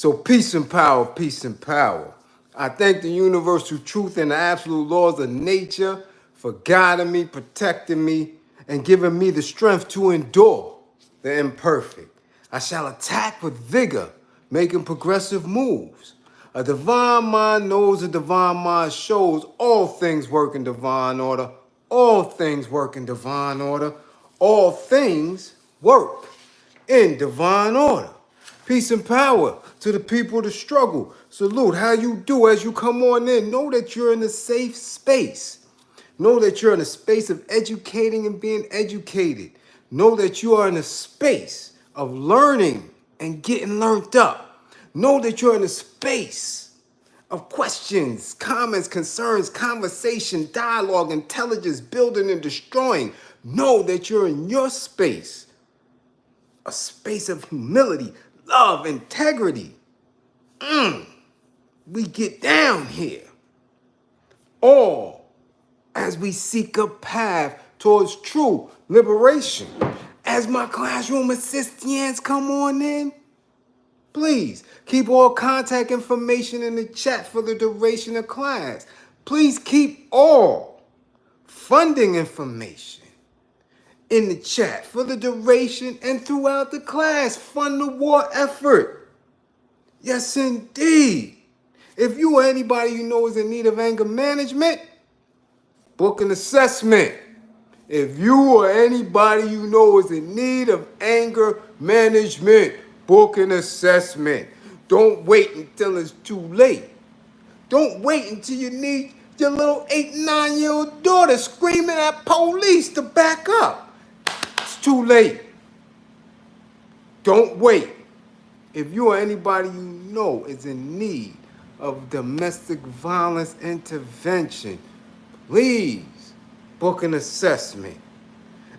So peace and power, peace and power. I thank the universal truth and the absolute laws of nature for guiding me, protecting me, and giving me the strength to endure the imperfect. I shall attack with vigor, making progressive moves. A divine mind knows, a divine mind shows. All things work in divine order. All things work in divine order. All things work in divine order. Peace and power to the people of the struggle. Salute. How you do as you come on in. Know that you're in a safe space. Know that you're in a space of educating and being educated. Know that you are in a space of learning and getting learned up. Know that you're in a space of questions, comments, concerns, conversation, dialogue, intelligence, building and destroying. Know that you're in your space, a space of humility, love, integrity. We get down here. All as we seek a path towards true liberation. As my classroom assistants come on in, please keep all contact information in the chat for the duration of class. Please keep all funding information in the chat for the duration and throughout the class. Fund the war effort. Yes, indeed. If you or anybody you know is in need of anger management, book an assessment. If you or anybody you know is in need of anger management, book an assessment. Don't wait until it's too late. Don't wait until you need your little 8, 9-year-old daughter screaming at police to back up. It's too late. Don't wait. If you or anybody you know is in need of domestic violence intervention, please book an assessment.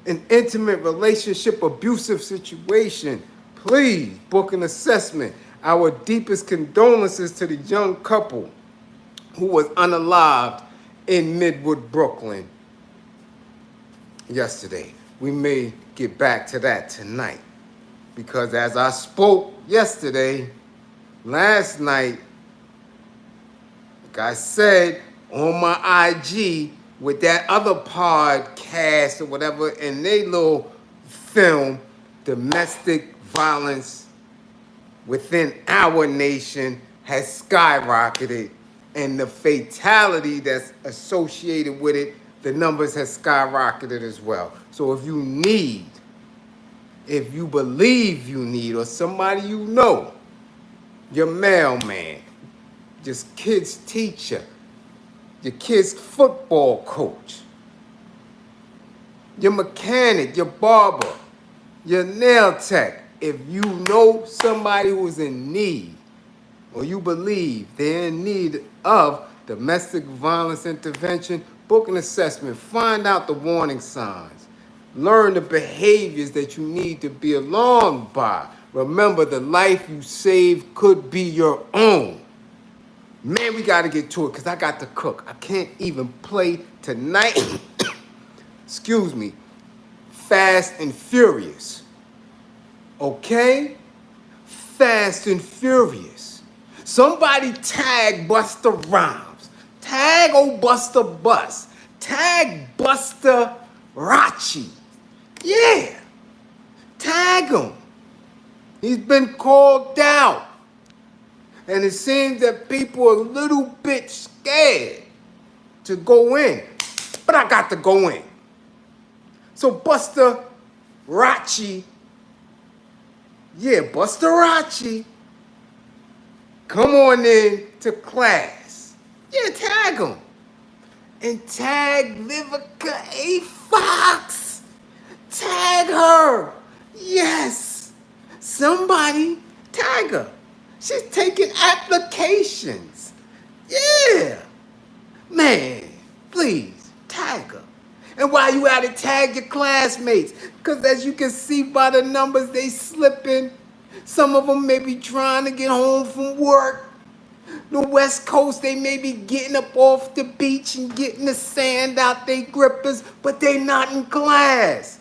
An intimate relationship abusive situation, please book an assessment. Our deepest condolences to the young couple who was unalived in Midwood, Brooklyn yesterday. We may get back to that tonight because as I spoke yesterday, last night, like I said on my IG with that other podcast or whatever, and they little film, domestic violence within our nation has skyrocketed, and the fatality that's associated with it, the numbers has skyrocketed as well. So if you need, if you believe you need, or somebody you know, your mailman, just kid's teacher, your kid's football coach, your mechanic, your barber, your nail tech, if you know somebody who's in need, or you believe they're in need of domestic violence intervention, book an assessment, find out the warning signs, learn the behaviors that you need to be alarmed by. Remember, the life you save could be your own. Man, we got to get to it because I got to cook. I can't even play tonight. Excuse me. Fast and Furious. Okay? Fast and Furious. Somebody tag Busta Rhymes. Tag old Busta Bus. Tag Bustarace. Yeah. Tag him. He's been called out. And it seems that people are a little bit scared to go in. But I got to go in. So Bustarace, Bustarace, come on in to class. Yeah, tag him. And tag Vivica Fox. Tag her. Yes. Somebody tag her. She's taking applications. Yeah. Man, please, tag her. And while you at it, tag your classmates. Because as you can see by the numbers, they slipping. Some of them may be trying to get home from work. The West Coast, they may be getting up off the beach and getting the sand out their grippers, but they not in class.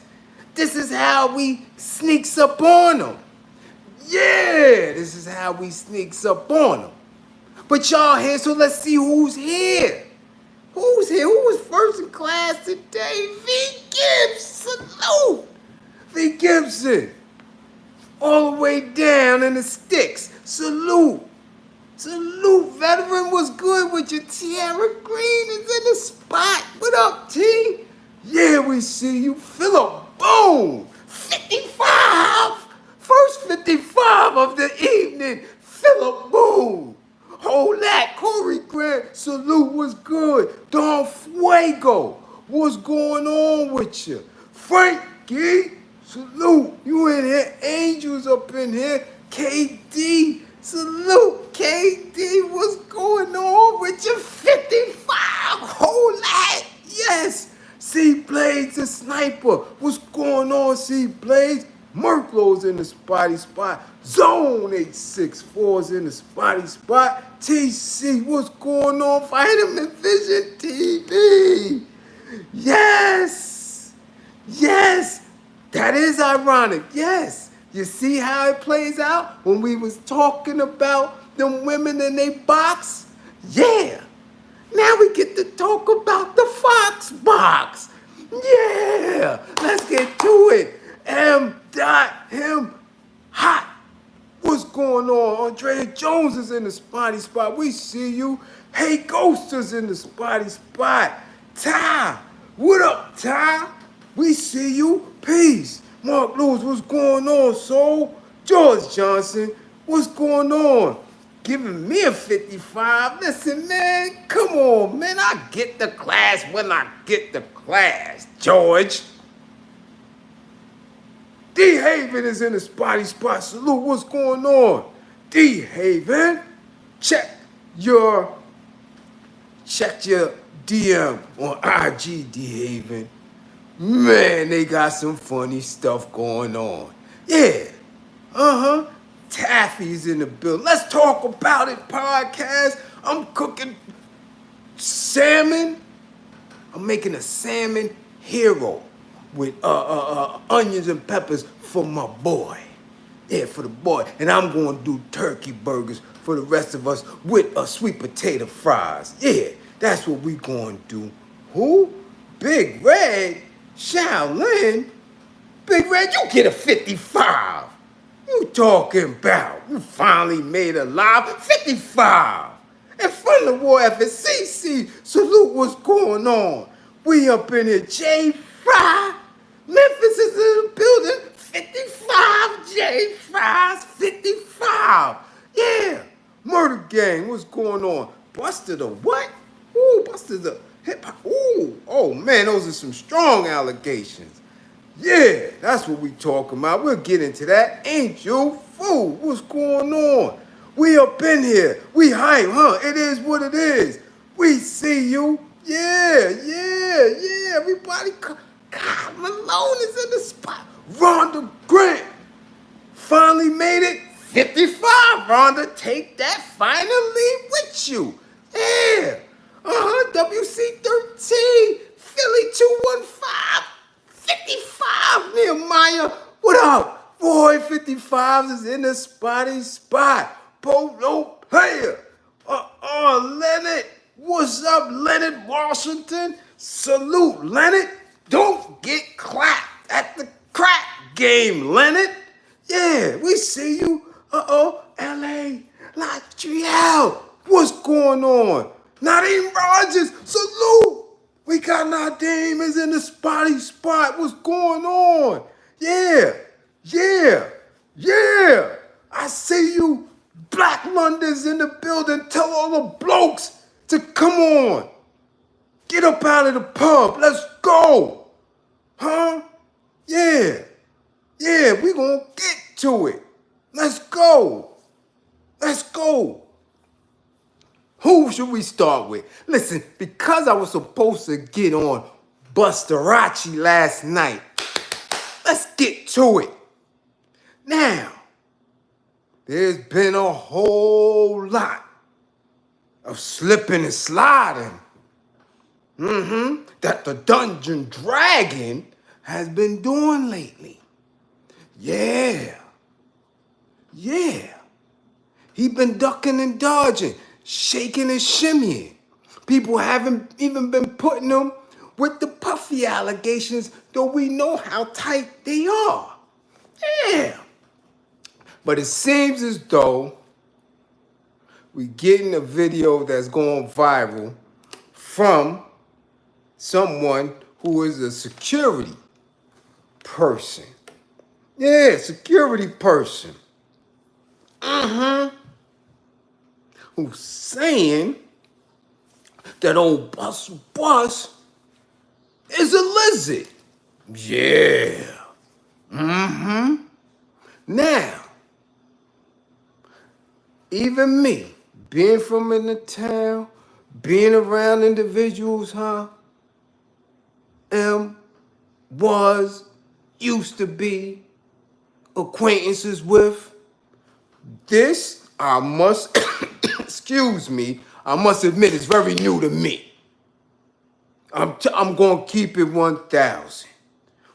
This is how we sneaks up on them. Yeah, this is how we sneaks up on them. But y'all here, so let's see who's here. Who's here? Who was first in class today? V. Gibbs, salute. V. Gibson, all the way down in the sticks, salute. Salute, veteran, was good with your Tiara Green is in the spot. What up, T? Yeah, we see you. Philip, boom, 55. First 55 of the evening. Philip, boom. Hold that. Corey Grant, salute, was good. Don Fuego, what's going on with you? Frankie, salute. You in here. Angels up in here. KD, salute. KD, what's going on with you? 55. Hold that. Yes. C Blades, the sniper. What's going on, C Blades? Merklow's in the spotty spot. Zone 864's in the spotty spot. TC, what's going on? Vitamin Vision TV. Yes. Yes. That is ironic. Yes. You see how it plays out when we was talking about them women in they box? Yeah. Now we get to talk about the Fox box. Yeah. Let's get to it. M.Him hot. What's going on? Andrea Jones is in the spotty spot. We see you. Hey Ghost is in the spotty spot. Ty. What up, Ty? We see you. Peace. Mark Lewis, what's going on, soul? George Johnson, what's going on? Giving me a 55. Listen, man, come on, man. I get the class when I get the class, George. D Haven is in the spotty spot. Salute, what's going on? D Haven, check your DM on IG, D Haven. Man, they got some funny stuff going on. Yeah, Taffy's in the building. Let's talk about it, podcast. I'm cooking salmon. I'm making a salmon hero with onions and peppers for my boy. Yeah, for the boy. And I'm going to do turkey burgers for the rest of us with sweet potato fries. Yeah, that's what we going to do. Who? Big Red? Shaolin? Big Red, you get a 55. You talking about? You finally made it live. 55. And from the War FSCC, salute, what's going on? We up in here. J Fry. Memphis is in the building. 55. J Fry's 55. Yeah. Murder Gang, what's going on? Busta the what? Ooh, Busta the hip hop. Ooh, oh man, those are some strong allegations. Yeah, that's what we talking about. We'll get into that. Ain't you fool? What's going on? We up in here. We hype, huh? It is what it is. We see you. Yeah. Everybody, God, Malone is in the spot. Rhonda Grant finally made it. 55. Rhonda, take that finally with you. Yeah. WC13. Philly 215. 55, Nehemiah. What up? Boy, 55s is in the spotty spot. Polo player. Leonard. What's up, Leonard Washington? Salute, Leonard. Don't get clapped at the crack game, Leonard. Yeah, we see you. L.A. Latriel. What's going on? Nadeem Rogers. Salute. We got Nadeem is in the spotty spot. What's going on? Yeah. I see you. Black London's in the building. Tell all the blokes to come on. Get up out of the pub. Let's go. Huh? Yeah, we gonna get to it. Let's go. Who should we start with? Listen, because I was supposed to get on Bustarace last night, let's get to it. Now, there's been a whole lot of slipping and sliding that the Dungeon Dragon has been doing lately. Yeah. Yeah. He been ducking and dodging, shaking and shimmying. People haven't even been putting him with the puffy allegations, though we know how tight they are. Yeah. But it seems as though we getting a video that's going viral from someone who is a security person. Yeah, security person. Who's saying that old Bus is a lizard. Yeah. Now, even me, being from in the town, being around individuals, used to be acquaintances with, this, I must, excuse me, I must admit it's very new to me. I'm going to keep it 1,000.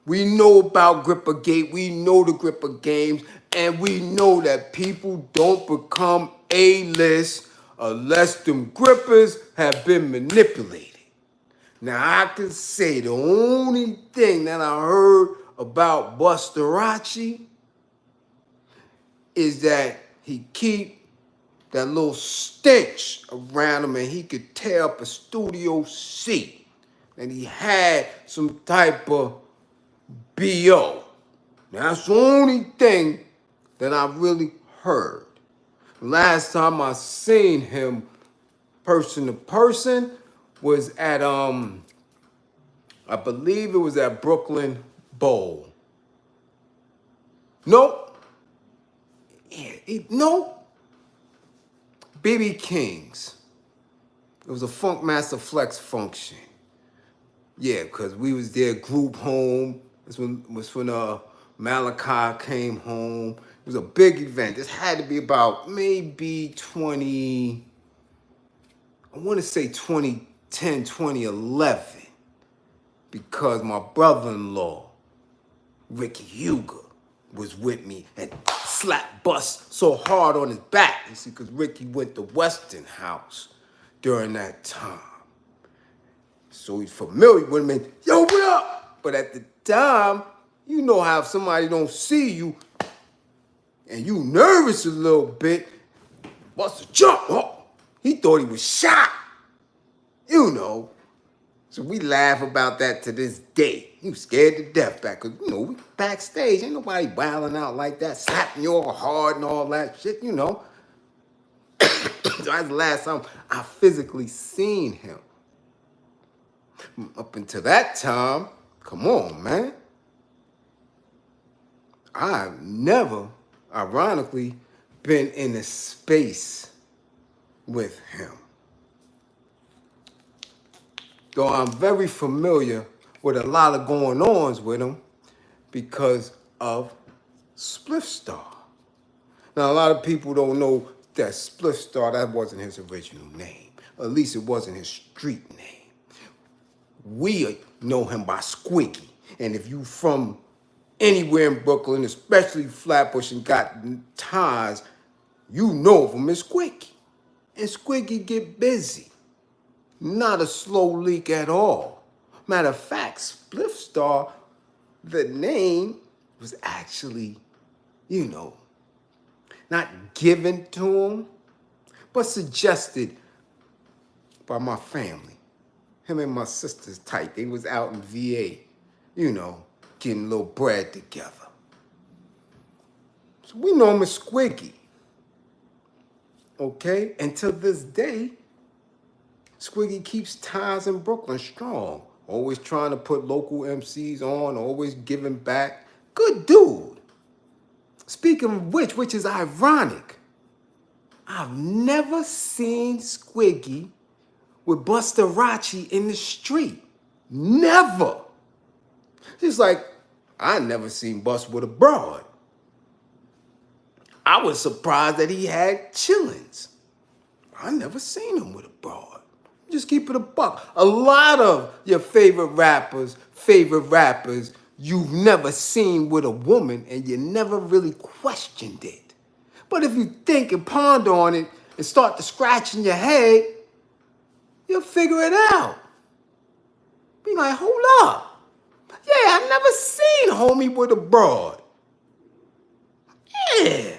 We know about Grippergate, we know the Gripper games, and we know that people don't become A-list unless them grippers have been manipulated. Now, I can say the only thing that I heard about Bustarace is that he keep that little stench around him and he could tear up a studio seat. And he had some type of B.O. Now, that's the only thing that I really heard. Last time I seen him person to person was at, I believe it was at Brooklyn Bowl. Nope. Nope. BB King's. It was a Funk Master Flex function. Yeah, because we was there, group home. This was when Malachi came home. It was a big event. This had to be about maybe 2010, 2011. Because my brother-in-law, Ricky Cougar, was with me and slapped Bust so hard on his back. You see, because Ricky went to Weston House during that time. So he's familiar with him and, yo, what up? But at the time, you know how if somebody don't see you and you nervous a little bit, Busta jump. Oh, he thought he was shot. You know. So we laugh about that to this day. He was scared to death back, because, you know, we backstage. Ain't nobody wilding out like that, slapping you all hard and all that shit, you know. So that's the last time I physically seen him. Up until that time, come on, man. I've never, ironically, been in a space with him. Though I'm very familiar with a lot of going-ons with him because of Spliff Star. Now, a lot of people don't know that Spliff Star, that wasn't his original name. At least it wasn't his street name. We know him by Squiggy. And if you from anywhere in Brooklyn, especially Flatbush, and got ties, you know of him as Squiggy. And Squiggy get busy. Not a slow leak at all. Matter of fact, Spliff Star, the name was actually, you know, not given to him, but suggested by my family. Him and my sister's tight. They was out in VA, you know, getting a little bread together. So we know him as Squiggy. Okay? And to this day, Squiggy keeps ties in Brooklyn strong. Always trying to put local MCs on, always giving back. Good dude. Speaking of which is ironic, I've never seen Squiggy with Bustarace in the street. Never. Just like I never seen Bust with a broad. I was surprised that he had chillins. I never seen him with a broad. Just keep it a buck. A lot of your favorite rappers, you've never seen with a woman and you never really questioned it. But if you think and ponder on it and start to scratch in your head, you'll figure it out. Be like, hold up. Yeah, I've never seen homie with a broad. Yeah.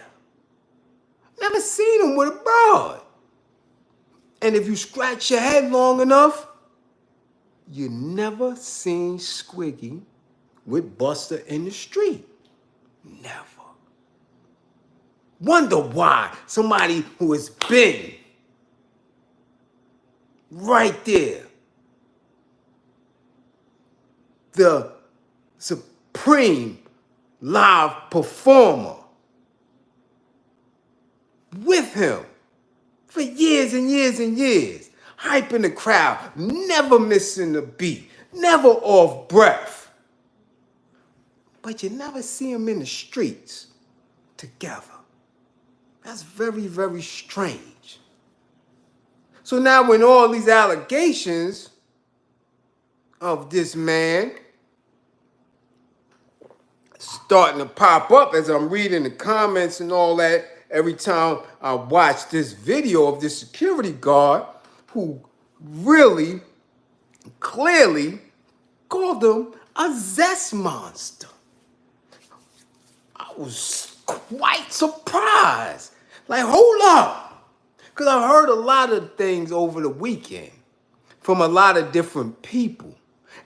Never seen him with a broad. And if you scratch your head long enough, you never seen Squiggy with Busta in the street. Never. Wonder why somebody who has been right there, the supreme live performer, with him for years and years and years, hyping the crowd, never missing a beat, never off breath. But you never see him in the streets together. That's very, very strange. So now when all these allegations of this man starting to pop up as I'm reading the comments and all that, every time I watch this video of this security guard who really clearly called him a Zest monster. I was quite surprised. Like, hold up. Because I've heard a lot of things over the weekend from a lot of different people.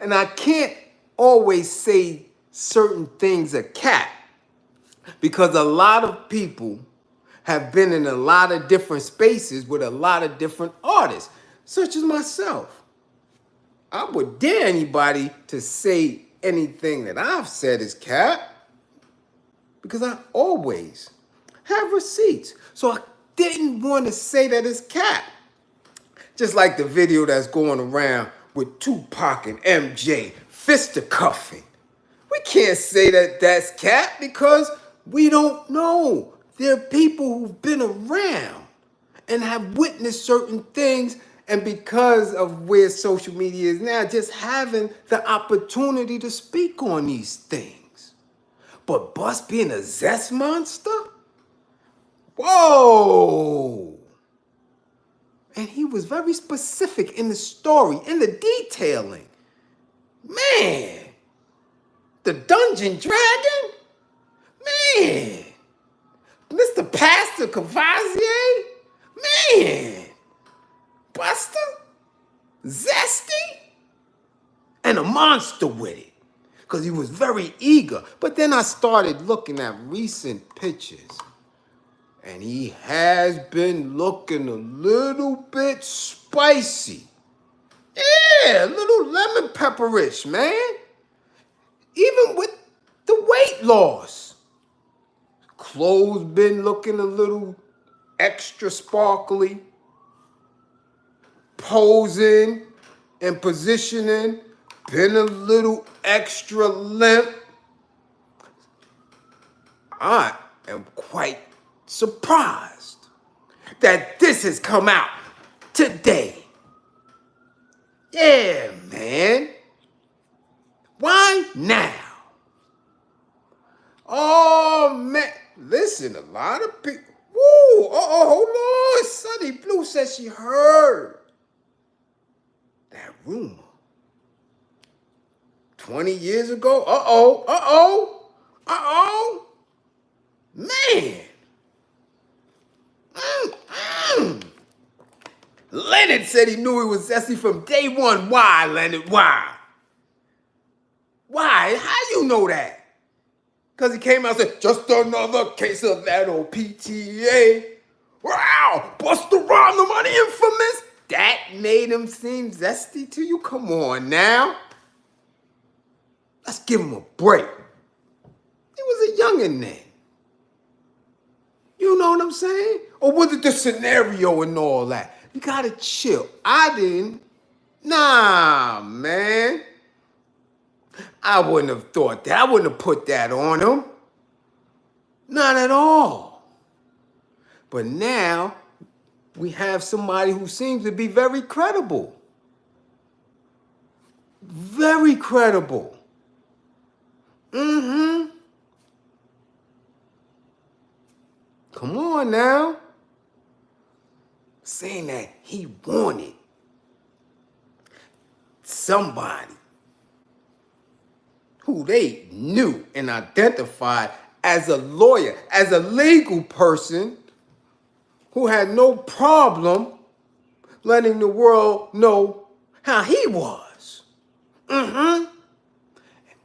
And I can't always say certain things are cap because a lot of people have been in a lot of different spaces with a lot of different artists, such as myself. I would dare anybody to say anything that I've said is cap because I always have receipts. So I didn't want to say that it's cap. Just like the video that's going around with Tupac and MJ fisticuffing. We can't say that that's cap because we don't know. There are people who've been around and have witnessed certain things, and because of where social media is now, just having the opportunity to speak on these things. But Bus being a Zest monster? Whoa! And he was very specific in the story, in the detailing. Man! The Dungeon Dragon? Man! Mr. Pastor Cavazier? Man! Busta? Zesty? And a monster with it. Because he was very eager. But then I started looking at recent pictures. And he has been looking a little bit spicy. Yeah, a little lemon pepperish, man. Even with the weight loss. Clothes been looking a little extra sparkly. Posing and positioning been a little extra limp. I am quite surprised that this has come out today. Yeah, man. Why now? Oh, man. Listen, a lot of people. Woo! Hold on. Sunny Blue says she heard that rumor 20 years ago. Man. Leonard said he knew he was Zesty from day one. Why, Leonard? Why? Why? How you know that? Because he came out and said, just another case of that old PTA. Wow, Busta Rhymes, the money infamous. That made him seem zesty to you? Come on now. Let's give him a break. He was a youngin' then. You know what I'm saying? Or was it the scenario and all that? You gotta chill. I didn't. Nah, man. I wouldn't have thought that. I wouldn't have put that on him. Not at all. But now we have somebody who seems to be very credible. Very credible. Come on now. Saying that he wanted somebody who they knew and identified as a lawyer, as a legal person who had no problem letting the world know how he was. And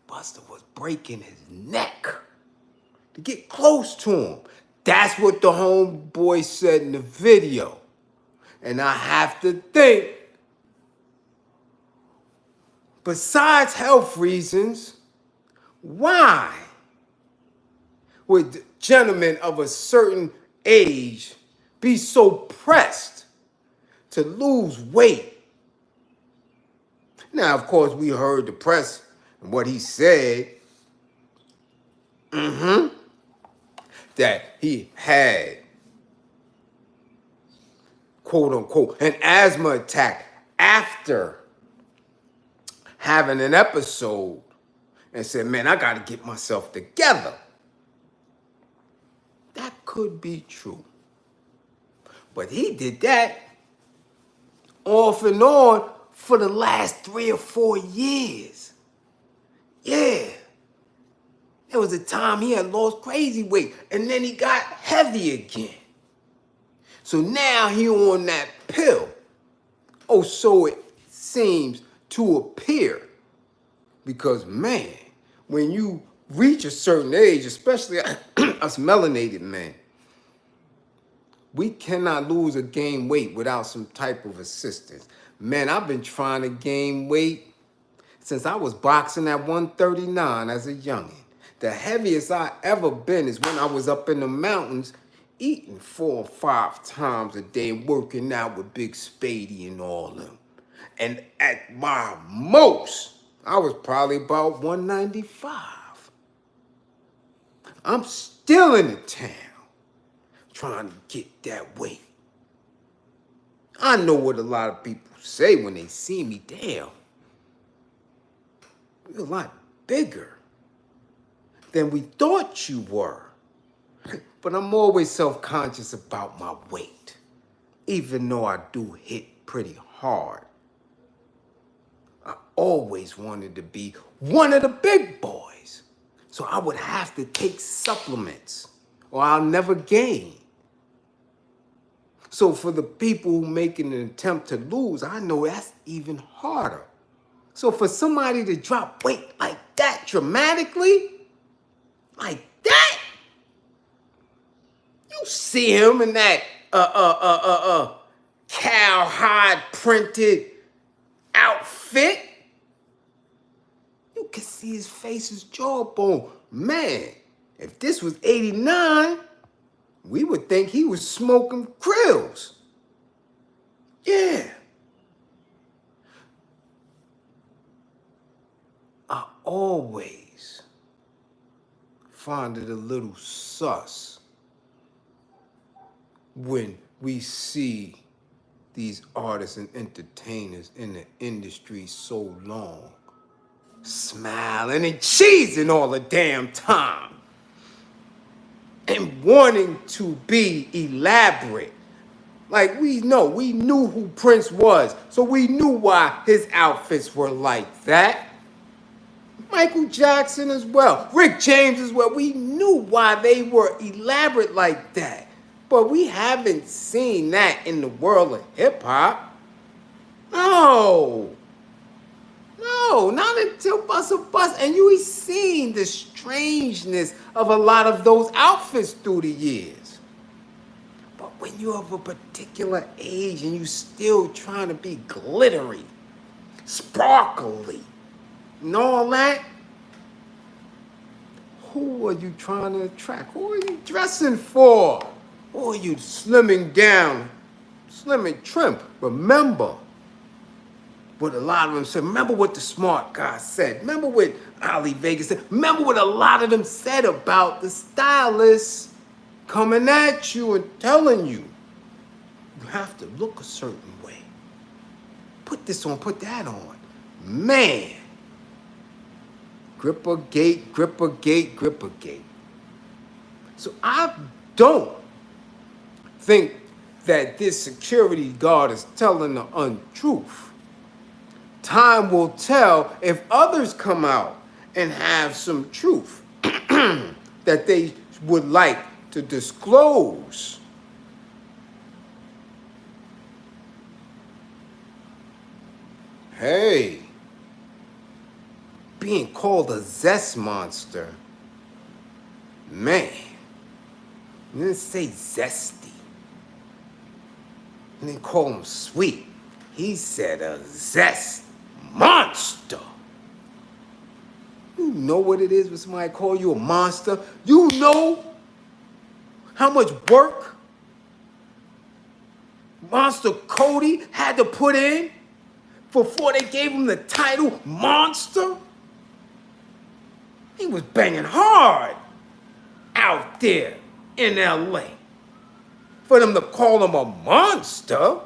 Busta was breaking his neck to get close to him. That's what the homeboy said in the video. And I have to think, besides health reasons, why would gentlemen of a certain age be so pressed to lose weight? Now, of course, we heard the press and what he said, that he had, quote unquote, an asthma attack after having an episode, and said, man, I got to get myself together. That could be true. But he did that off and on for the last 3 or 4 years. Yeah. There was a time he had lost crazy weight, and then he got heavy again. So now he on that pill. Oh, so it seems to appear. Because, man, when you reach a certain age, especially us melanated men, we cannot lose or gain weight without some type of assistance. Man, I've been trying to gain weight since I was boxing at 139 as a youngin'. The heaviest I ever been is when I was up in the mountains eating 4 or 5 times a day and working out with Big Spady and all them. And at my most, I was probably about 195. I'm still in the town trying to get that weight. I know what a lot of people say when they see me. Damn, you're a lot bigger than we thought you were. But I'm always self-conscious about my weight, even though I do hit pretty hard. I always wanted to be one of the big boys. So I would have to take supplements or I'll never gain. So for the people who making an attempt to lose, I know that's even harder. So for somebody to drop weight like that dramatically, like that, you see him in that cowhide printed outfit. You can see his face, his jawbone. Man, if this was 89, we would think he was smoking grills. Yeah. I always find it a little sus when we see these artists and entertainers in the industry so long, smiling and cheesing all the damn time and wanting to be elaborate. Like we knew who Prince was, so we knew why his outfits were like that. Michael Jackson as well, Rick James as well. We knew why they were elaborate like that. But we haven't seen that in the world of hip-hop. No, not until Busta. And you seen the strangeness of a lot of those outfits through the years. But when you're of a particular age and you still trying to be glittery, sparkly, and all that, who are you trying to attract? Who are you dressing for? Who are you slimming down, slim and trim? Remember what a lot of them said. Remember what the smart guy said. Remember what Ali Vegas said. Remember what a lot of them said about the stylists coming at you and telling you, you have to look a certain way. Put this on, put that on. Man. Grippergate. So I don't think that this security guard is telling the untruth. Time will tell if others come out and have some truth that they would like to disclose. Hey, being called a Zest monster, man, you didn't say Zesty. He didn't call him sweet. He said a Zest monster. You know what it is when somebody call you a monster? You know how much work Monster Cody had to put in before they gave him the title Monster? He was banging hard out there in LA. For them to call him a monster,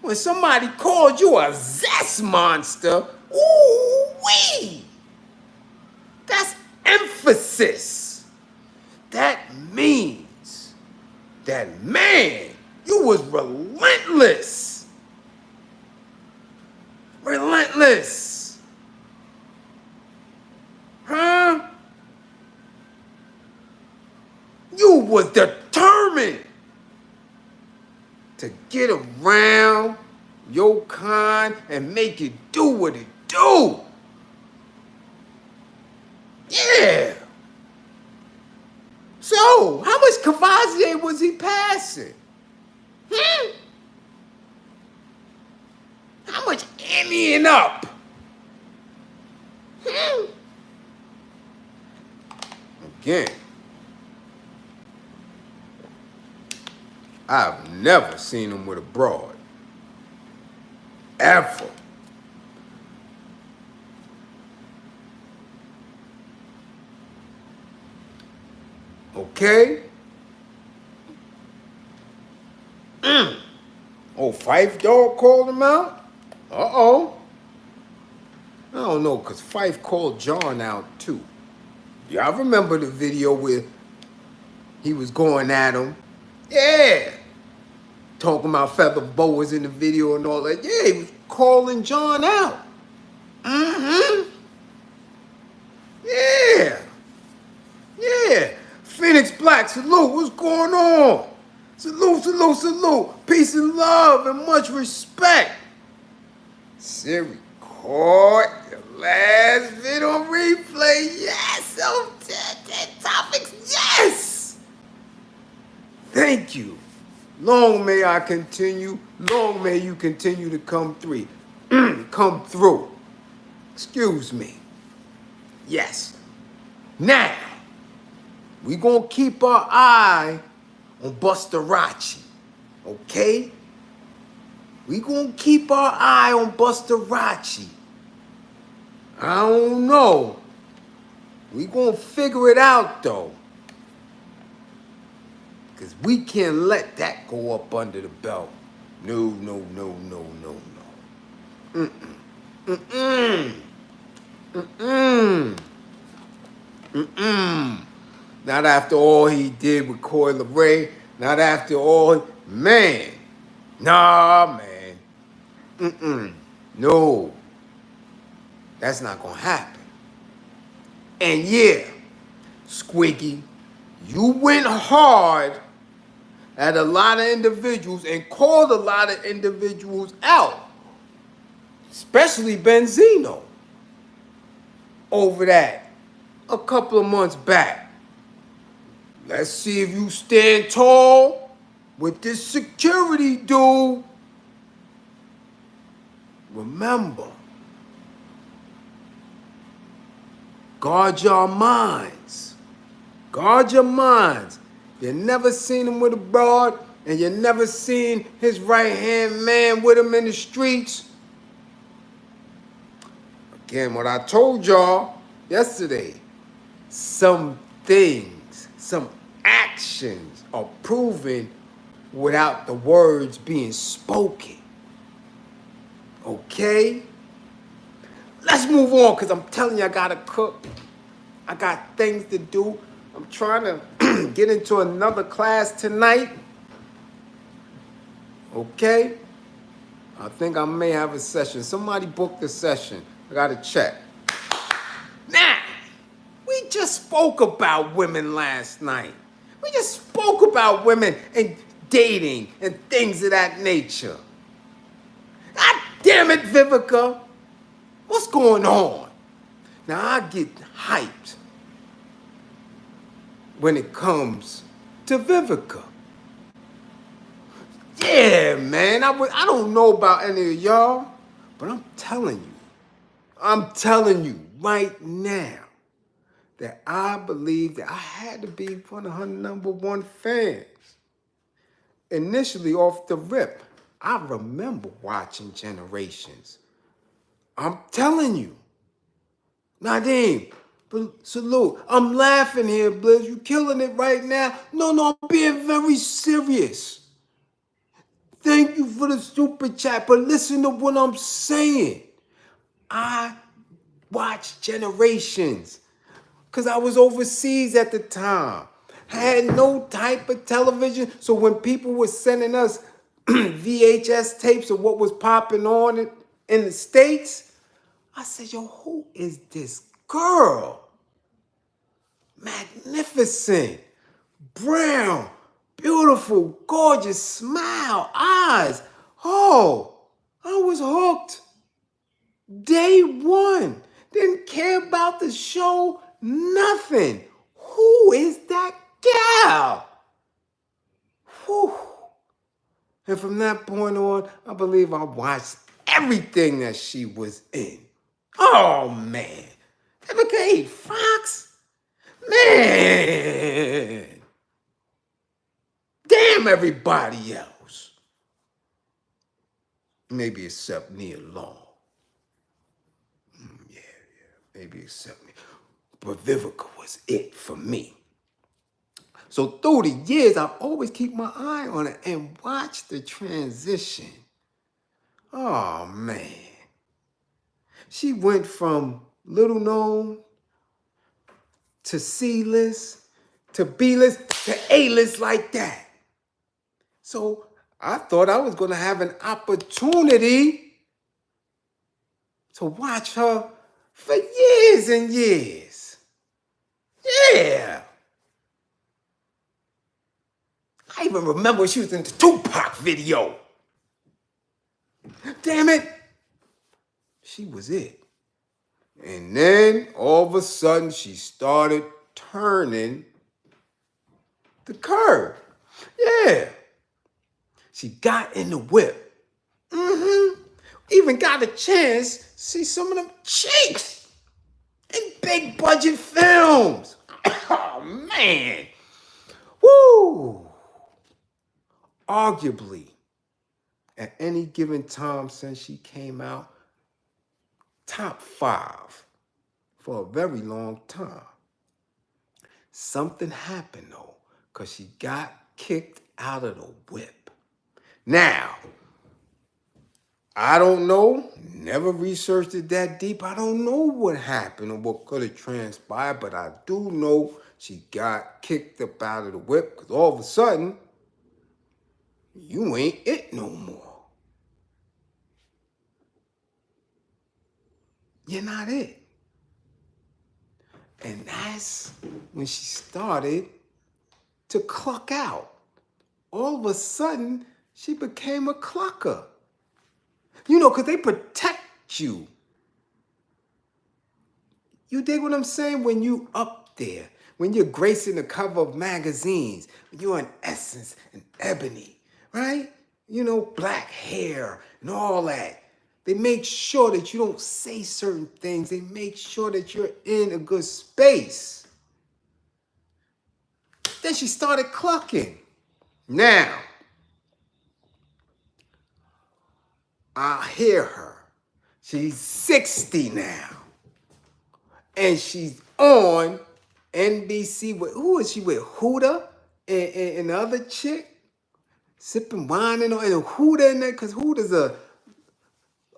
when somebody called you a Zest monster, ooh-wee! That's emphasis. That means that, man, you was relentless. Relentless. Huh? You was determined to get around your kind and make it do what it do. Yeah. So, how much Cavassier was he passing? How much Indian up? Again, I've never seen him with a broad. Ever. Okay? Oh, Fife Dog called him out? Uh-oh. I don't know, because Fife called John out too. Y'all remember the video where he was going at him? Yeah. Talking about feather boas in the video and all that. Yeah, he was calling John out. Yeah. Yeah. Phoenix Black, salute. What's going on? Salute, salute, salute. Peace and love and much respect. Siri, record the last video on replay. Yes. On 10 topics. Yes. Thank you. Long may I continue. Long may you continue to come through. Come through. Excuse me. Yes. Now, we gonna keep our eye on Bustarace. Okay? We gonna keep our eye on Bustarace. I don't know. We gonna figure it out though. Because we can't let that go up under the belt. No, no, no, no, no, no. Not after all he did with Coi Leray. Not after all, man. Nah, man. No. That's not gonna happen. And yeah, Squiggy, you went hard at a lot of individuals and called a lot of individuals out, especially Benzino, over that a couple of months back. Let's see if you stand tall with this security dude. Remember, guard your minds. Guard your minds. You never seen him with a broad, and you never seen his right-hand man with him in the streets. Again, what I told y'all yesterday, some things, some actions are proven without the words being spoken. Okay? Let's move on, because I'm telling you, I gotta cook. I got things to do. I'm trying to get into another class tonight. Okay? I think I may have a session. Somebody booked a session. I gotta check. Now, we just spoke about women last night. We just spoke about women and dating and things of that nature. God damn it, Vivica. What's going on? Now, I get hyped when it comes to Vivica. Yeah, man. I don't know about any of y'all, but I'm telling you right now that I believe that I had to be one of her #1 fans. Initially, off the rip, I remember watching Generations. I'm telling you. Nadeem, salute. I'm laughing here, Bliz. You killing it right now. No, I'm being very serious. Thank you for the super chat, but listen to what I'm saying. I watched Generations because I was overseas at the time. I had no type of television, so when people were sending us VHS tapes of what was popping on in the States, I said, yo, who is this girl? Magnificent, brown, beautiful, gorgeous smile, eyes. Oh, I was hooked. Day one. Didn't care about the show, nothing. Who is that gal? Whew. And from that point on, I believe I watched everything that she was in. Oh, man. Vivica Fox? Man. Damn everybody else. Maybe except Nia Long. Yeah. Maybe except me. But Vivica was it for me. So through the years, I've always keep my eye on it and watch the transition. Oh, man. She went from little known to C-list to B-list to A-list like that. So I thought I was going to have an opportunity to watch her for years and years. Yeah. I even remember she was in the Tupac video. Damn it. She was it. And then all of a sudden she started turning the curve. Yeah. She got in the whip. Even got a chance to see some of them cheeks in big budget films. Oh, man. Woo. Arguably, at any given time since she came out, top 5 for a very long time. Something happened though, because she got kicked out of the whip. Now, I don't know, never researched it that deep. I don't know what happened or what could have transpired, but I do know she got kicked up out of the whip because all of a sudden, you ain't it no more. You're not it. And that's when she started to cluck out. All of a sudden, she became a clucker. You know, because they protect you. You dig what I'm saying? When you up there, when you're gracing the cover of magazines, when you're in Essence and Ebony, right? You know, black hair and all that. They make sure that you don't say certain things. They make sure that you're in a good space. Then she started clucking. Now, I hear her. She's 60 now. And she's on NBC with, who is she with? Huda and the other chick? Sipping wine and Huda in there, because Huda's a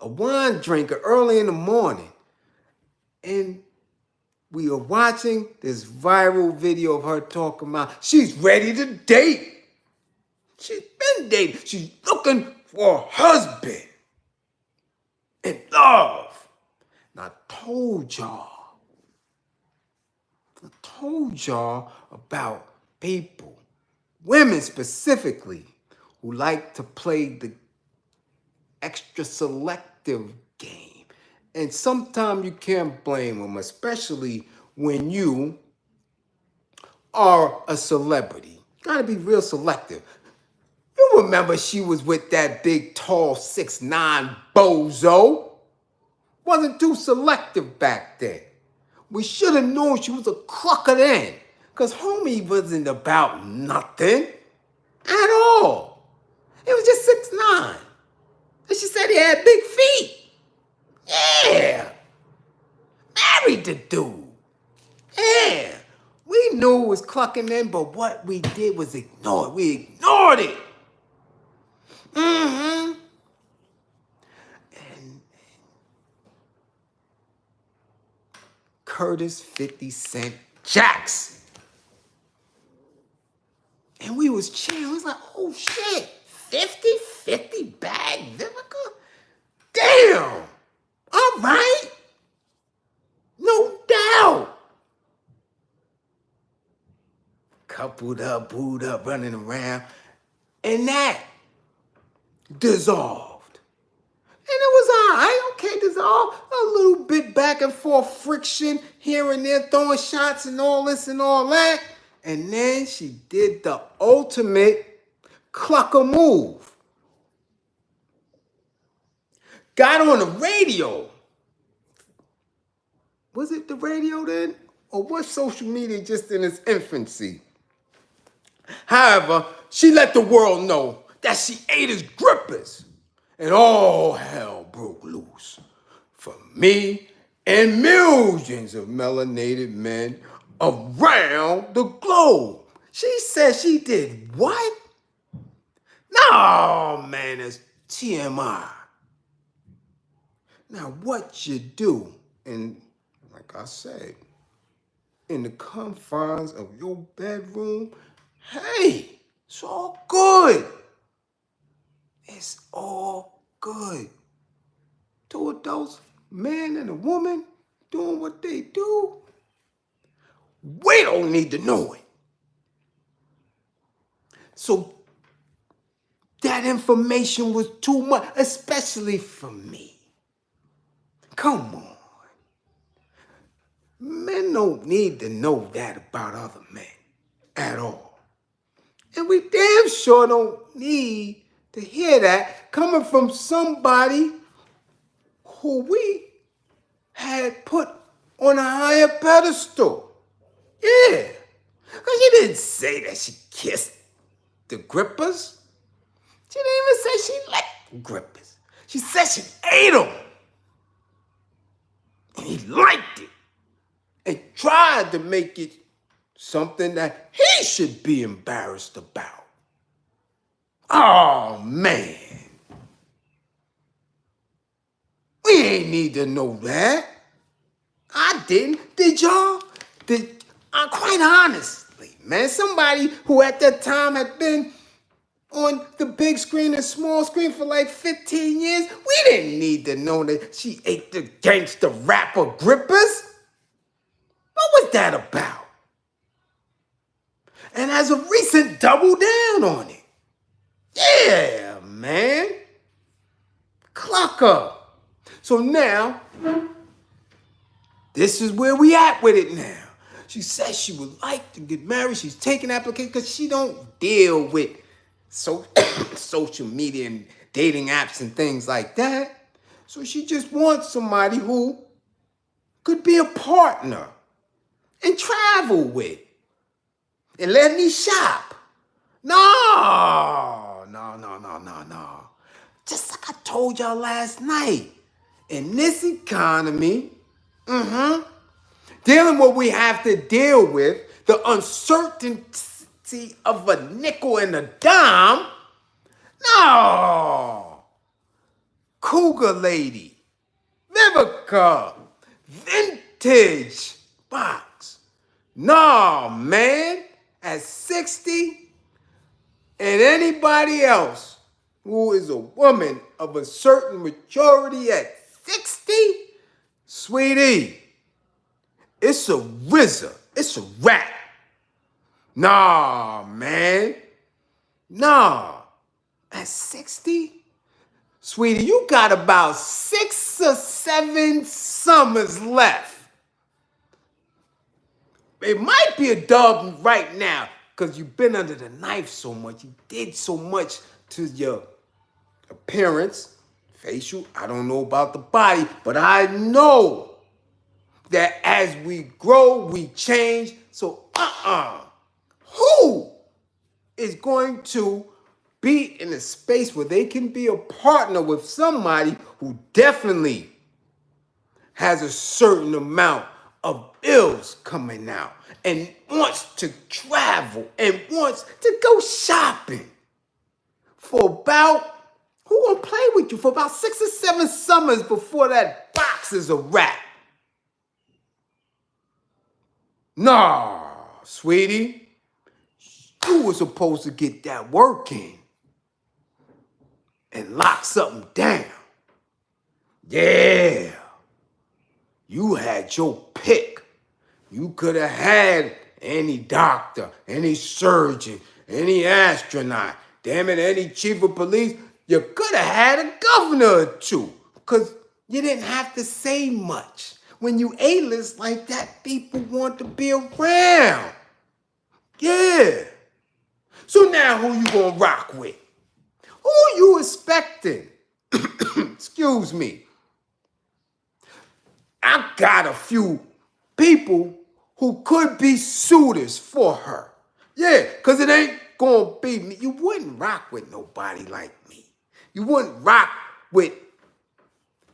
wine drinker early in the morning. And we are watching this viral video of her talking about she's ready to date. She's been dating. She's looking looking for a husband and love. And I told y'all about people, women specifically, who like to play the extra selective game. And sometimes you can't blame them, especially when you are a celebrity. You gotta be real selective. You remember she was with that big, tall, 6'9" bozo. Wasn't too selective back then. We should have known she was a clucker then. Because homie wasn't about nothing at all. He was just 6'9". And she said he had big feet. Yeah. Married the dude. Yeah. We knew it was clucking then, but what we did was ignore it. We ignored it. Mm-hmm. And Curtis 50 Cent Jackson. And we was cheering. We was like, oh shit, 50 bag Vivica? Damn. All right. No doubt. Coupled up, booed up, running around. And that dissolved. And it was all right. Okay, dissolved. A little bit back and forth friction here and there, throwing shots and all this and all that. And then she did the ultimate clucker move. Got on the radio. Was it the radio then? Or was social media just in its infancy? However, she let the world know that she ate his grippers. And all hell broke loose for me and millions of melanated men around the globe. She said she did what? No, man, it's TMI. Now, what you do, and like I said, in the confines of your bedroom, hey, it's all good. It's all good. Two adults, man and a woman, doing what they do. We don't need to know it. So that information was too much, especially for me. Come on. Men don't need to know that about other men at all. And we damn sure don't need to hear that coming from somebody who we had put on a higher pedestal. Yeah. Because she didn't say that she kissed the grippers. She didn't even say she liked the grippers. She said she ate them. And he liked it. And tried to make it something that he should be embarrassed about. Oh, man. We ain't need to know that. I didn't. Did y'all? Quite honestly, man, somebody who at that time had been on the big screen and small screen for like 15 years, we didn't need to know that she ate the gangster rapper grippers. What was that about? And as a recent double down on it. Yeah, man. Clucker. So now, this is where we at with it now. She says she would like to get married. She's taking applications because she don't deal with social media and dating apps and things like that. So she just wants somebody who could be a partner and travel with and let me shop. No. Just like I told y'all last night, in this economy, dealing what we have to deal with, the uncertainty of a nickel and a dime, no. Cougar lady, Vivica, vintage box. No, man, at 60 and anybody else who is a woman of a certain maturity at 60, sweetie, it's a RZA. It's a rap. Nah, man. Nah. At 60, sweetie, you got about 6 or 7 summers left. It might be a dub right now because you've been under the knife so much. You did so much to your appearance, facial. I don't know about the body, but I know that as we grow, we change. So, who is going to be in a space where they can be a partner with somebody who definitely has a certain amount of bills coming out and wants to travel and wants to go shopping for about, who gonna play with you for about 6 or 7 summers before that box is a wrap? Nah, sweetie, you were supposed to get that work in and lock something down. Yeah, you had your pick. You could have had any doctor, any surgeon, any astronaut, damn it, any chief of police. You could have had a governor or two, because you didn't have to say much. When you A-list like that, people want to be around. Yeah. So now who you gonna rock with? Who you expecting? Excuse me. I got a few people who could be suitors for her. Yeah, because it ain't gonna be me. You wouldn't rock with nobody like me. You wouldn't rock with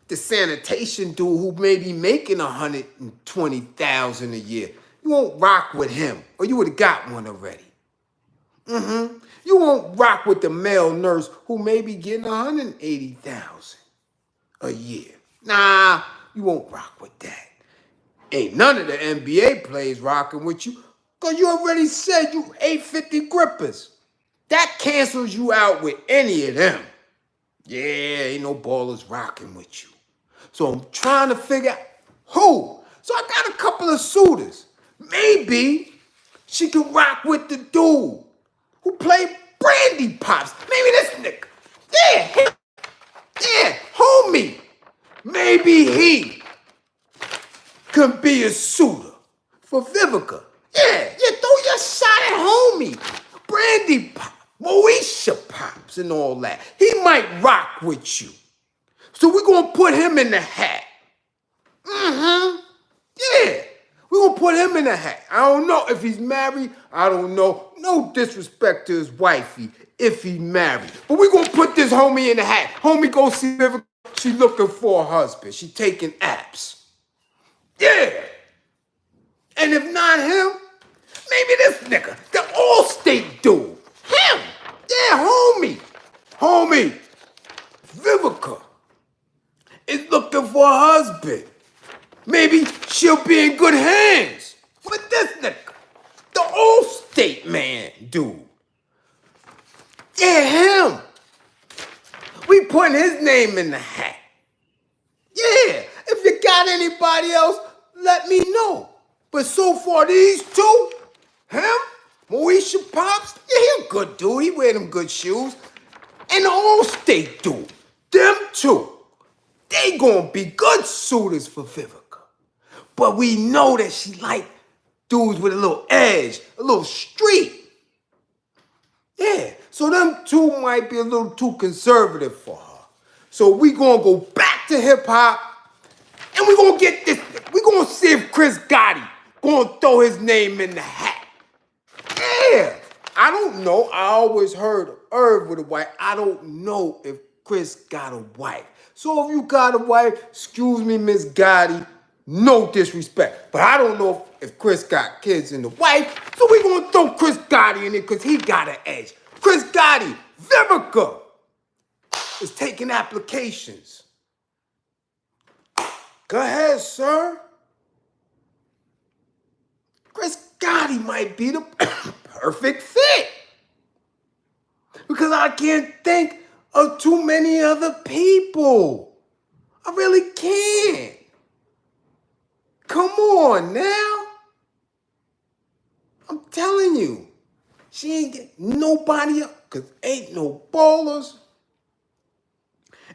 the sanitation dude who may be making $120,000 a year. You won't rock with him, or you would have got one already. You won't rock with the male nurse who may be getting $180,000 a year. Nah, you won't rock with that. Ain't none of the NBA players rocking with you, because you already said you 850 grippers. That cancels you out with any of them. Yeah, ain't no ballers rocking with you. So I'm trying to figure out who. So I got a couple of suitors. Maybe she can rock with the dude who played Brandy Pops. Maybe this nigga. Yeah, yeah, homie. Maybe he can be a suitor for Vivica. Yeah, throw your shot at homie. Brandy Pop, Moesha Pops and all that. He might rock with you. So we're going to put him in the hat. Yeah, we're going to put him in the hat. I don't know if he's married. I don't know. No disrespect to his wifey if he's married. But we're going to put this homie in the hat. Homie go see Vivica. She looking for a husband. She taking apps. Yeah. And if not him, maybe this nigga, the Allstate dude. Him. Yeah, homie. Homie. Vivica is looking for a husband. Maybe she'll be in good hands with this nigga, the Allstate man dude. Yeah, him. We putting his name in the hat. Yeah, if you got anybody else, let me know. But so far, these two, him, Moesha Pops, yeah, he a good dude. He wear them good shoes. And the Allstate dude, them two, they gonna be good suitors for Vivica. But we know that she like dudes with a little edge, a little street. Yeah, so them two might be a little too conservative for her. So we gonna go back to hip hop, and we gonna get this. We gonna see if Chris Gotti gonna throw his name in the hat. Yeah, I don't know. I always heard Irv with a wife. I don't know if Chris got a wife. So if you got a wife, excuse me, Miss Gotti, no disrespect. But I don't know if Chris got kids and a wife. So we gonna throw Chris Gotti in it because he got an edge. Chris Gotti, Vivica is taking applications. Go ahead, sir. Chris Gotti might be the perfect fit. Because I can't think of too many other people. I really can't. Come on now. I'm telling you. She ain't get nobody up, because ain't no ballers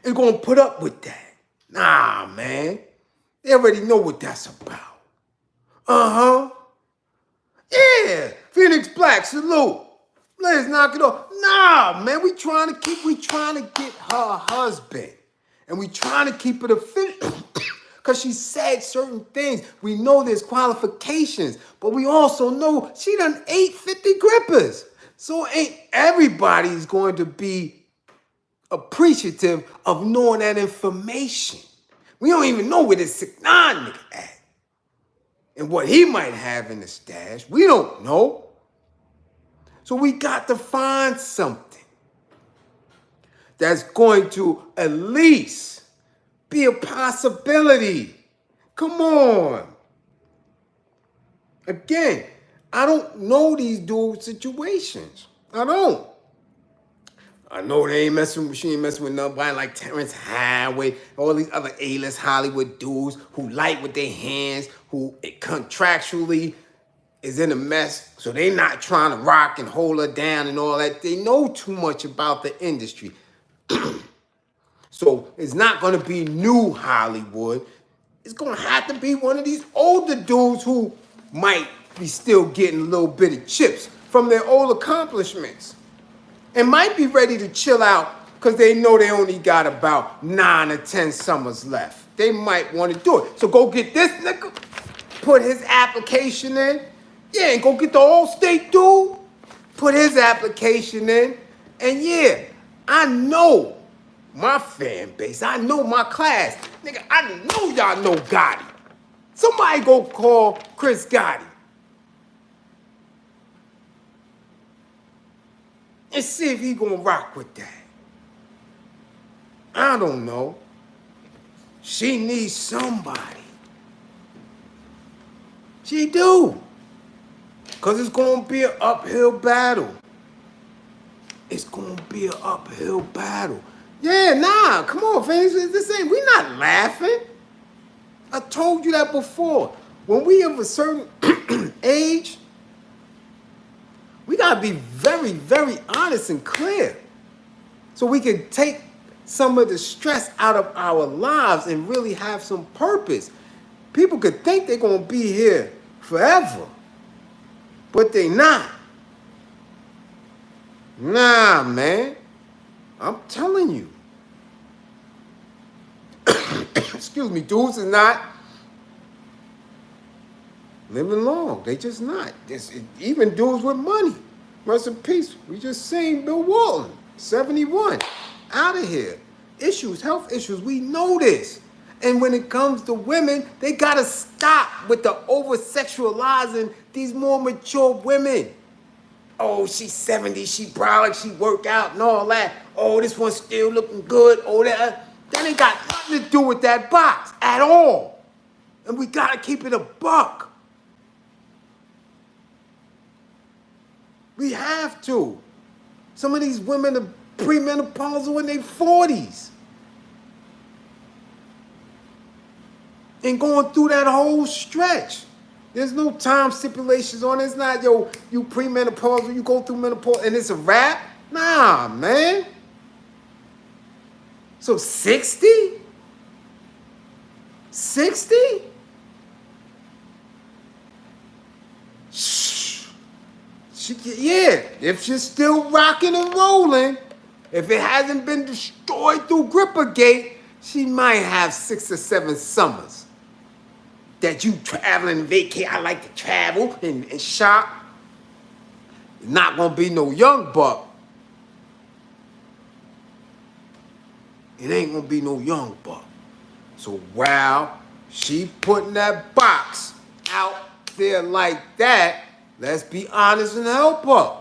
is going to put up with that. Nah, man. They already know what that's about. Uh-huh. Yeah. Phoenix Black, salute. Let's knock it off. Nah, man. We trying to get her husband. And we trying to keep it official. Because she said certain things. We know there's qualifications. But we also know she done ate 50 grippers. So ain't everybody's going to be appreciative of knowing that information. We don't even know where this 6ix9ine nigga at. And what he might have in the stash. We don't know. So we got to find something that's going to at least be a possibility. Come on. Again, I don't know these dudes' situations. I don't. I know she ain't messing with nobody like Terrence Highway, all these other A-list Hollywood dudes who light with their hands, who contractually is in a mess, so they not trying to rock and hold her down and all that. They know too much about the industry. So it's not going to be new Hollywood. It's going to have to be one of these older dudes who might be still getting a little bit of chips from their old accomplishments. And might be ready to chill out because they know they only got about 9 or 10 summers left. They might want to do it. So go get this nigga, put his application in. Yeah, and go get the All-State dude, put his application in. And yeah, I know my fan base. I know my class. Nigga, I know y'all know Gotti. Somebody go call Chris Gotti and see if he gonna rock with that. I don't know. She needs somebody. She do. Because it's gonna be an uphill battle. It's gonna be an uphill battle. Yeah, nah, come on, fans. We not laughing. I told you that before. When we of a certain age, we gotta be very, very honest and clear. So we can take some of the stress out of our lives and really have some purpose. People could think they're gonna be here forever, but they not. Nah, man. I'm telling you. Excuse me, dudes is not living long. They just not. Even dudes with money. Rest in peace. We just seen Bill Walton, 71, out of here. Issues, health issues. We know this. And when it comes to women, they gotta stop with the over-sexualizing these more mature women. Oh, she's 70, she brolic, she work out and all that. Oh, this one's still looking good. Oh, that ain't got nothing to do with that box at all. And we gotta keep it a buck. We have to. Some of these women are premenopausal in their 40s. And going through that whole stretch. There's no time stipulations on it. It's not, yo, you premenopausal, you go through menopause, and it's a wrap? Nah, man. So 60? 60? Yeah, if she's still rocking and rolling, if it hasn't been destroyed through Grippergate, she might have 6 or 7 summers. That you traveling and vacate. I like to travel and shop. Not gonna be no young buck. It ain't gonna be no young buck. So while she putting that box out there like that, let's be honest and help her.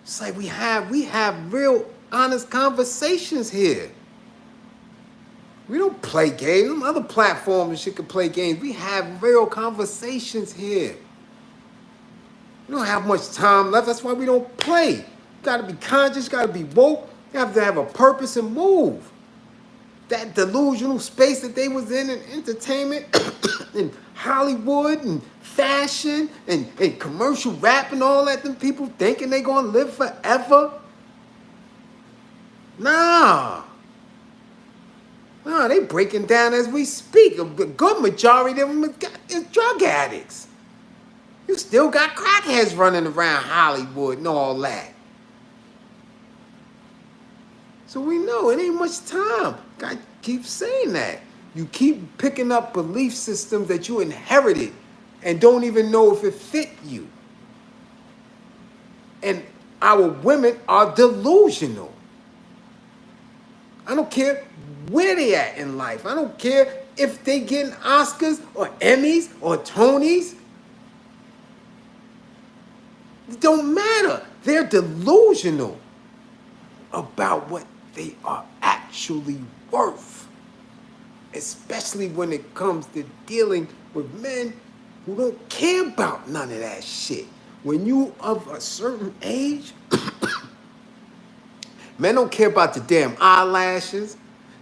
It's like we have real honest conversations here. We don't play games. Them other platforms and shit can play games. We have real conversations here. We don't have much time left. That's why we don't play. Got to be conscious, got to be woke. You have to have a purpose and move. That delusional space that they was in entertainment and Hollywood and fashion and commercial rap and all that, them people thinking they gonna live forever. Nah, they breaking down as we speak. A good majority of them is drug addicts. You still got crackheads running around Hollywood and all that. So we know it ain't much time. God keeps saying that. You keep picking up belief systems that you inherited and don't even know if it fit you. And our women are delusional. I don't care where they at in life. I don't care if they getting Oscars or Emmys or Tonys. It don't matter. They're delusional about what they are actually worth. Especially when it comes to dealing with men who don't care about none of that shit. When you of a certain age, men don't care about your damn eyelashes,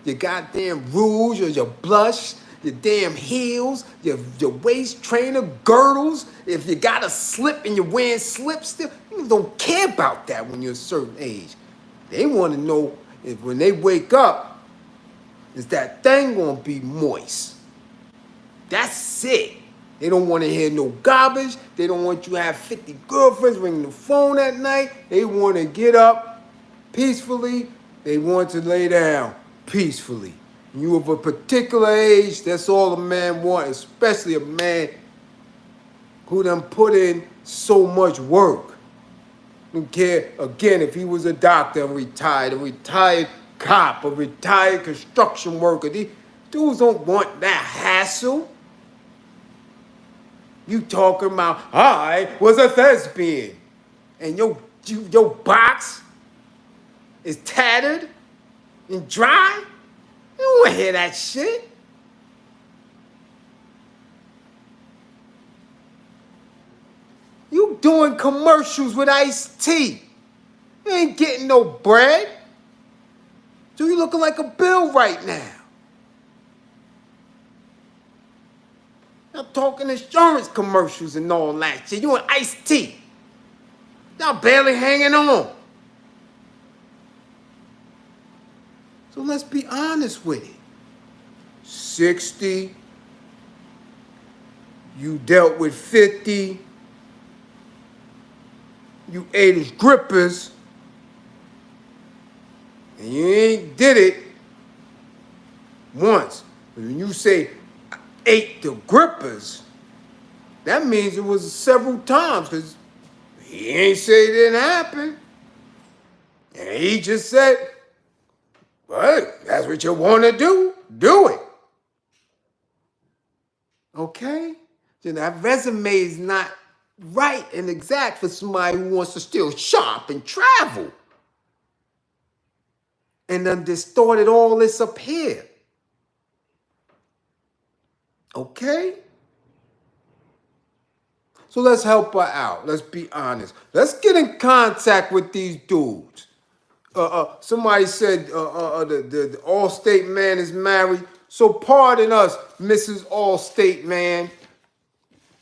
your goddamn rouge or your blush, your damn heels, your waist trainer, girdles. If you got a slip and you're wearing slips still, you don't care about that when you're a certain age. They want to know if when they wake up, is that thing gonna be moist? That's it. They don't want to hear no garbage. They don't want you to have 50 girlfriends ringing the phone at night. They want to get up peacefully. They want to lay down peacefully. You of a particular age, that's all a man wants, especially a man who done put in so much work. Don't care, again, if he was a doctor and a retired cop, a retired construction worker. These dudes don't want that hassle. You talking about, I was a thespian, and your box is tattered and dry? You don't want to hear that shit. You doing commercials with Ice-T. You ain't getting no bread. So you looking like a bill right now. I'm talking insurance commercials and all that shit. You and Ice-T. Y'all barely hanging on. So let's be honest with it. 60. You dealt with 50. You ate his grippers. And you ain't did it once. But when you say ate the grippers, that means it was several times, because he ain't say it didn't happen. And he just said, well, that's what you want to do it. Okay? So that resume is not right and exact for somebody who wants to still shop and travel. And then distorted all this up here. Okay? So let's help her out. Let's be honest. Let's get in contact with these dudes. Somebody said the All-State man is married. So pardon us, Mrs. All-State man,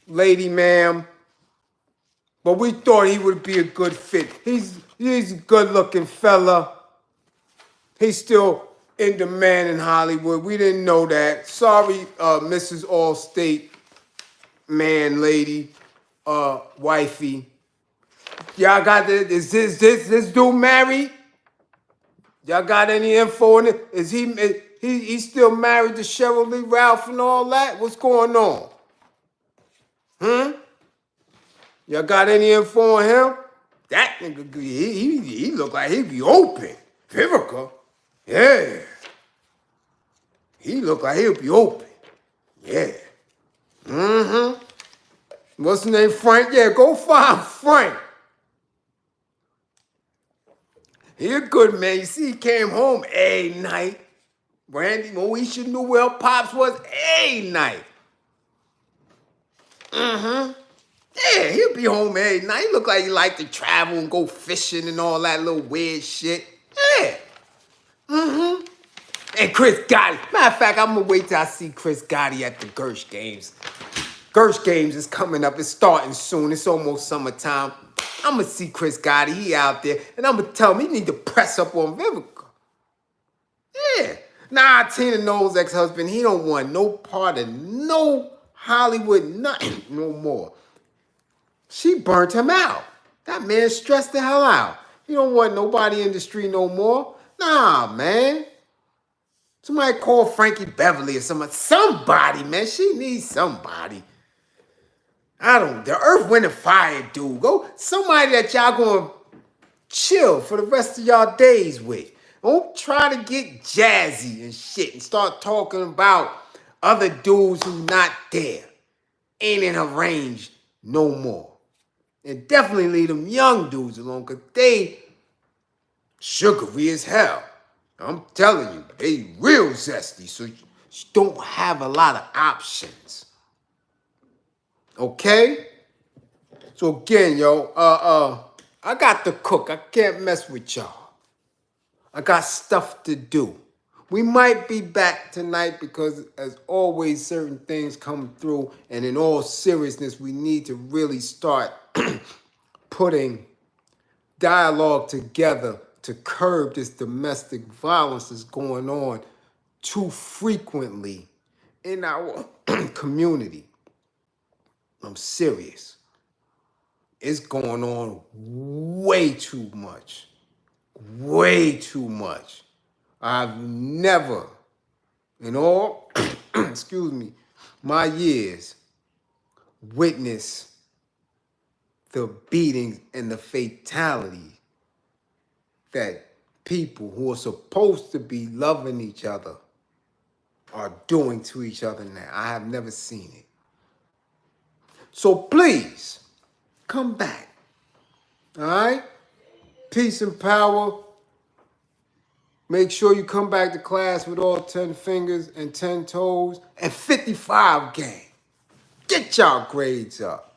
lady ma'am. But we thought he would be a good fit. He's a good-looking fella. He's still in demand in Hollywood. We didn't know that. Sorry, Mrs. All-State man, lady, wifey. Y'all got is this dude married? Y'all got any info on it? Is he still married to Cheryl Lee Ralph and all that? What's going on? Y'all got any info on him? That nigga, he look like he be open. Vivica, yeah. He look like he'll be open. Yeah. What's his name, Frank? Yeah, go find Frank. He a good man. You see, he came home a night. Brandy, Moesha knew where Pops was a night. Yeah, he'll be home every night. He look like he like to travel and go fishing and all that little weird shit. Yeah. Mm-hmm. And Chris Gotti. Matter of fact, I'm gonna wait till I see Chris Gotti at the Gersh games. Gersh games is coming up. It's starting soon. It's almost summertime. I'm gonna see Chris Gotti. He out there, and I'm gonna tell him he need to press up on Vivica. Yeah. Nah, Tina Knowles' ex-husband, he don't want no part of no Hollywood nothing no more. She burnt him out. That man stressed the hell out. He don't want nobody in the street no more. Nah, man. Somebody call Frankie Beverly or somebody. Somebody, man. She needs somebody. The Earth, Wind, and Fire dude. Go somebody that y'all gonna chill for the rest of y'all days with. Don't try to get jazzy and shit and start talking about other dudes who not there. Ain't in her range no more. And definitely leave them young dudes alone, because they sugary as hell. I'm telling you, they real zesty, so you don't have a lot of options. Okay? So again, yo, I got to cook. I can't mess with y'all. I got stuff to do. We might be back tonight because, as always, certain things come through, and in all seriousness, we need to really start putting dialogue together to curb this domestic violence that's going on too frequently in our community. I'm serious. It's going on way too much. Way too much. I've never, in all, excuse me, my years, witnessed the beatings and the fatality that people who are supposed to be loving each other are doing to each other now. I have never seen it. So please, come back. All right? Peace and power. Make sure you come back to class with all 10 fingers and 10 toes and 55 gang. Get y'all grades up.